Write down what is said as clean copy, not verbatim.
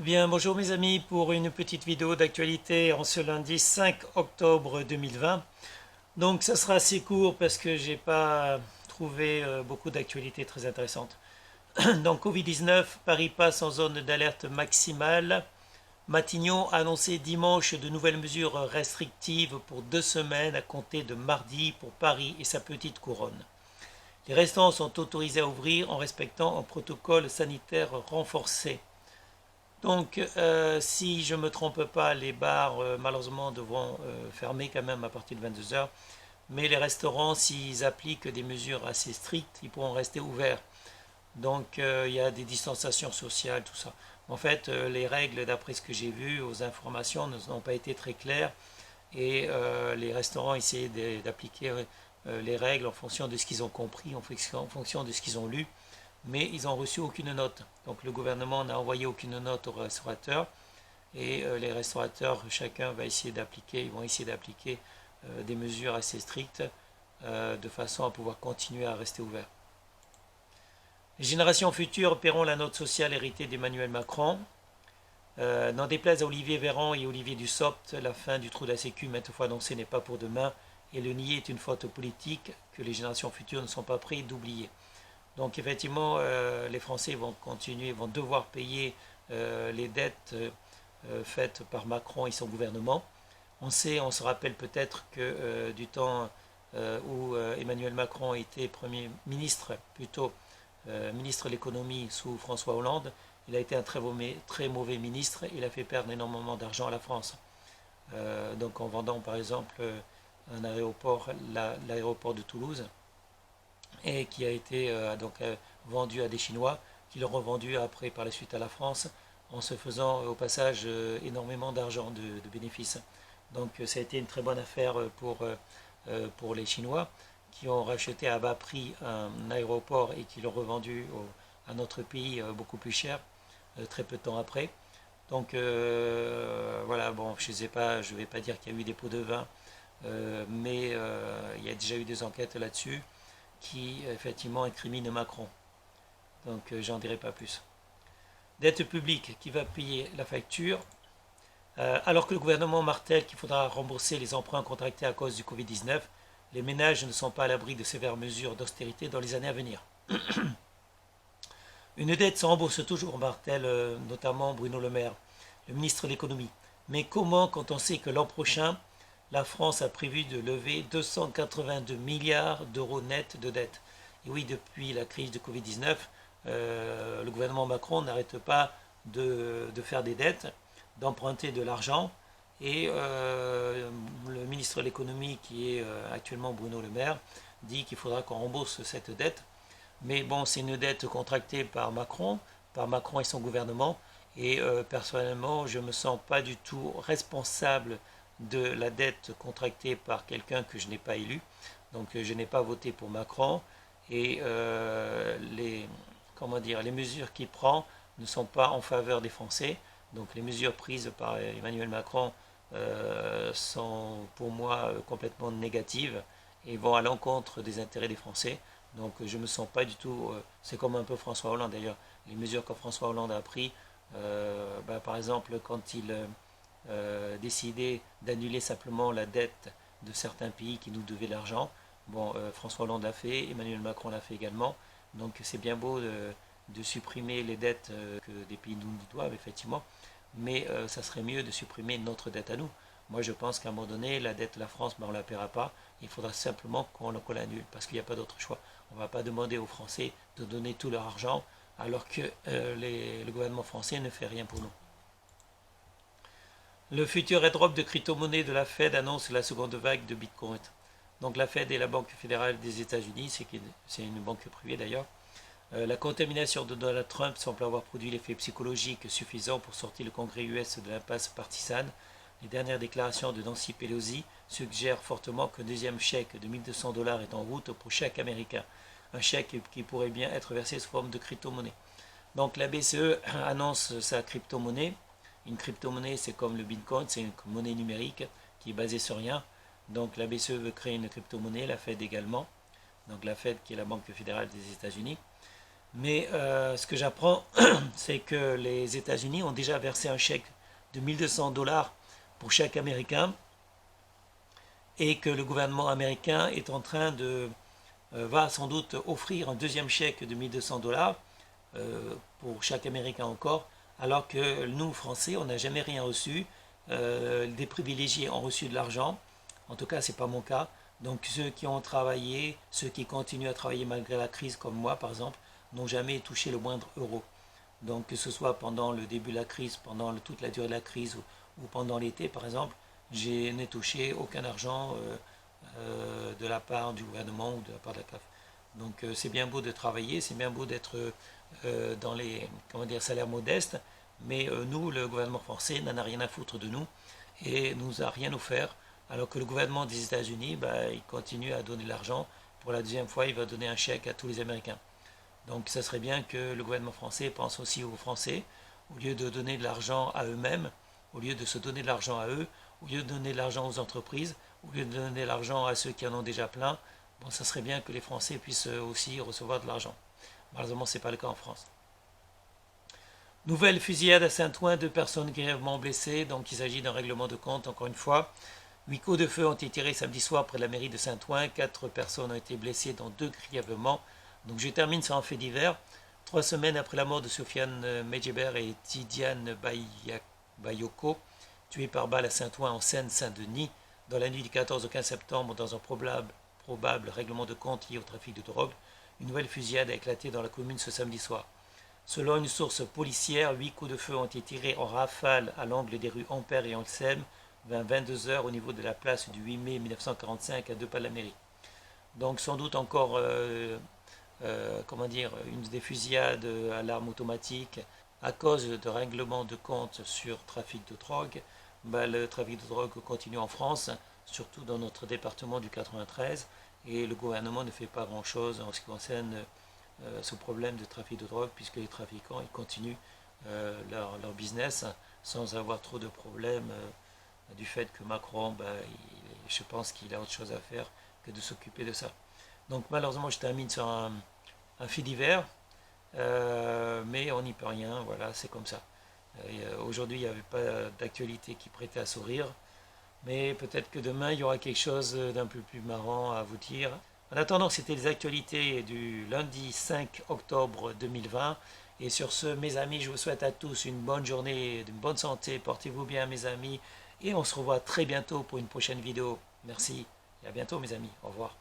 Bien, bonjour mes amis pour une petite vidéo d'actualité en ce lundi 5 octobre 2020. Donc ça sera assez court parce que j'ai pas trouvé beaucoup d'actualités très intéressantes. Donc Covid-19, Paris passe en zone d'alerte maximale. Matignon a annoncé dimanche de nouvelles mesures restrictives pour 2 semaines à compter de mardi pour Paris et sa petite couronne. Les restaurants sont autorisés à ouvrir en respectant un protocole sanitaire renforcé. Donc, si je ne me trompe pas, les bars, malheureusement, devront fermer quand même à partir de 22 heures. Mais les restaurants, s'ils appliquent des mesures assez strictes, ils pourront rester ouverts. Donc, il y a des distanciations sociales, tout ça. En fait, les règles, d'après ce que j'ai vu aux informations, n'ont pas été très claires. Et les restaurants essaient d'appliquer les règles en fonction de ce qu'ils ont compris, en fonction de ce qu'ils ont lu, mais ils n'ont reçu aucune note. Donc le gouvernement n'a envoyé aucune note aux restaurateurs et les restaurateurs, chacun va essayer d'appliquer, ils vont essayer d'appliquer des mesures assez strictes de façon à pouvoir continuer à rester ouverts. Les générations futures paieront la note sociale héritée d'Emmanuel Macron. N'en déplaise à Olivier Véran et Olivier Dussopt, la fin du trou de la Sécu maintes fois annoncée n'est pas pour demain et le nier est une faute politique que les générations futures ne sont pas prêtes d'oublier. Donc effectivement, les Français vont continuer, vont devoir payer les dettes faites par Macron et son gouvernement. On se rappelle peut-être que du temps où Emmanuel Macron était Premier ministre, plutôt ministre de l'économie sous François Hollande, il a été un très mauvais ministre, il a fait perdre énormément d'argent à la France. Donc en vendant par exemple un aéroport, l'aéroport de Toulouse, et qui a été vendu à des Chinois, qui l'ont revendu après par la suite à la France, en se faisant au passage énormément d'argent de bénéfices. Donc ça a été une très bonne affaire pour les Chinois, qui ont racheté à bas prix un aéroport et qui l'ont revendu à notre pays beaucoup plus cher, très peu de temps après. Donc voilà, bon, je ne vais pas dire qu'il y a eu des pots de vin, mais il y a déjà eu des enquêtes là-dessus qui effectivement incrimine Macron. Donc j'en dirai pas plus. Dette publique qui va payer la facture, alors que le gouvernement martèle qu'il faudra rembourser les emprunts contractés à cause du Covid-19, les ménages ne sont pas à l'abri de sévères mesures d'austérité dans les années à venir. Une dette se rembourse toujours, martèle notamment Bruno Le Maire, le ministre de l'économie. Mais comment quand on sait que l'an prochain, la France a prévu de lever 282 milliards d'euros nets de dettes. Et oui, depuis la crise de Covid-19, le gouvernement Macron n'arrête pas de faire des dettes, d'emprunter de l'argent. Et le ministre de l'économie, qui est actuellement Bruno Le Maire, dit qu'il faudra qu'on rembourse cette dette. Mais bon, c'est une dette contractée par Macron et son gouvernement. Et personnellement, je ne me sens pas du tout responsable de la dette contractée par quelqu'un que je n'ai pas élu. Donc je n'ai pas voté pour Macron et les mesures qu'il prend ne sont pas en faveur des Français. Donc les mesures prises par Emmanuel Macron sont pour moi complètement négatives et vont à l'encontre des intérêts des Français. Donc je ne me sens pas du tout, c'est comme un peu François Hollande d'ailleurs, les mesures que François Hollande a prises, par exemple quand il décidé d'annuler simplement la dette de certains pays qui nous devaient l'argent. Bon, François Hollande l'a fait, Emmanuel Macron l'a fait également. Donc c'est bien beau de supprimer les dettes que des pays nous doivent, effectivement, mais ça serait mieux de supprimer notre dette à nous. Moi je pense qu'à un moment donné, la dette de la France, on ne la paiera pas. Il faudra simplement qu'on l'annule, parce qu'il n'y a pas d'autre choix. On ne va pas demander aux Français de donner tout leur argent, alors que le gouvernement français ne fait rien pour nous. Le futur airdrop de crypto-monnaie de la Fed annonce la seconde vague de Bitcoin. Donc la Fed est la Banque fédérale des États-Unis, c'est une banque privée d'ailleurs. La contamination de Donald Trump semble avoir produit l'effet psychologique suffisant pour sortir le Congrès US de l'impasse partisane. Les dernières déclarations de Nancy Pelosi suggèrent fortement qu'un deuxième chèque de 1200 $ est en route pour chaque Américain. Un chèque qui pourrait bien être versé sous forme de crypto-monnaie. Donc la BCE annonce sa crypto-monnaie. Une crypto-monnaie, c'est comme le Bitcoin, c'est une monnaie numérique qui est basée sur rien. Donc la BCE veut créer une crypto-monnaie, la Fed également. Donc la Fed qui est la Banque fédérale des États-Unis. Mais ce que j'apprends, c'est que les États-Unis ont déjà versé un chèque de 1200 $ pour chaque Américain et que le gouvernement américain est en train de, va sans doute offrir un deuxième chèque de 1200 $ pour chaque Américain encore, alors que nous, Français, on n'a jamais rien reçu. Des privilégiés ont reçu de l'argent. En tout cas, ce n'est pas mon cas. Donc ceux qui ont travaillé, ceux qui continuent à travailler malgré la crise, comme moi par exemple, n'ont jamais touché le moindre euro. Donc que ce soit pendant le début de la crise, pendant toute la durée de la crise ou pendant l'été par exemple, je n'ai touché aucun argent de la part du gouvernement ou de la part de la CAF. Donc c'est bien beau de travailler, c'est bien beau d'être dans les comment dire, salaires modestes, mais nous, le gouvernement français, n'en a rien à foutre de nous et nous a rien offert, alors que le gouvernement des États-Unis, il continue à donner de l'argent. Pour la deuxième fois, il va donner un chèque à tous les Américains. Donc ça serait bien que le gouvernement français pense aussi aux Français, au lieu de donner de l'argent à eux-mêmes, au lieu de se donner de l'argent à eux, au lieu de donner de l'argent aux entreprises, au lieu de donner de l'argent à ceux qui en ont déjà plein. Bon, ça serait bien que les Français puissent aussi recevoir de l'argent. Malheureusement, ce n'est pas le cas en France. Nouvelle fusillade à Saint-Ouen, 2 personnes grièvement blessées, donc il s'agit d'un règlement de compte encore une fois. 8 coups de feu ont été tirés samedi soir près de la mairie de Saint-Ouen, 4 personnes ont été blessées dont 2 grièvement. Donc je termine sur un fait divers. 3 semaines après la mort de Sofiane Medjeber et Tidiane Bayoko, tués par balle à Saint-Ouen en Seine-Saint-Denis, dans la nuit du 14 au 15 septembre, dans un probable règlement de compte lié au trafic de drogue, une nouvelle fusillade a éclaté dans la commune ce samedi soir. Selon une source policière, 8 coups de feu ont été tirés en rafale à l'angle des rues Ampère et Anselme, vers 22 heures au niveau de la place du 8 mai 1945 à 2 pas de la mairie. Donc sans doute encore une des fusillades à l'arme automatique à cause de règlements de compte sur trafic de drogue. Le trafic de drogue continue en France, surtout dans notre département du 93, et le gouvernement ne fait pas grand-chose en ce qui concerne ce problème de trafic de drogue, puisque les trafiquants ils continuent leur business sans avoir trop de problèmes du fait que Macron, je pense qu'il a autre chose à faire que de s'occuper de ça. Donc malheureusement, je termine sur un fait divers, mais on n'y peut rien, voilà, c'est comme ça. Aujourd'hui, il n'y avait pas d'actualité qui prêtait à sourire, mais peut-être que demain, il y aura quelque chose d'un peu plus marrant à vous dire. En attendant, c'était les actualités du lundi 5 octobre 2020. Et sur ce, mes amis, je vous souhaite à tous une bonne journée, une bonne santé. Portez-vous bien, mes amis. Et on se revoit très bientôt pour une prochaine vidéo. Merci et à bientôt, mes amis. Au revoir.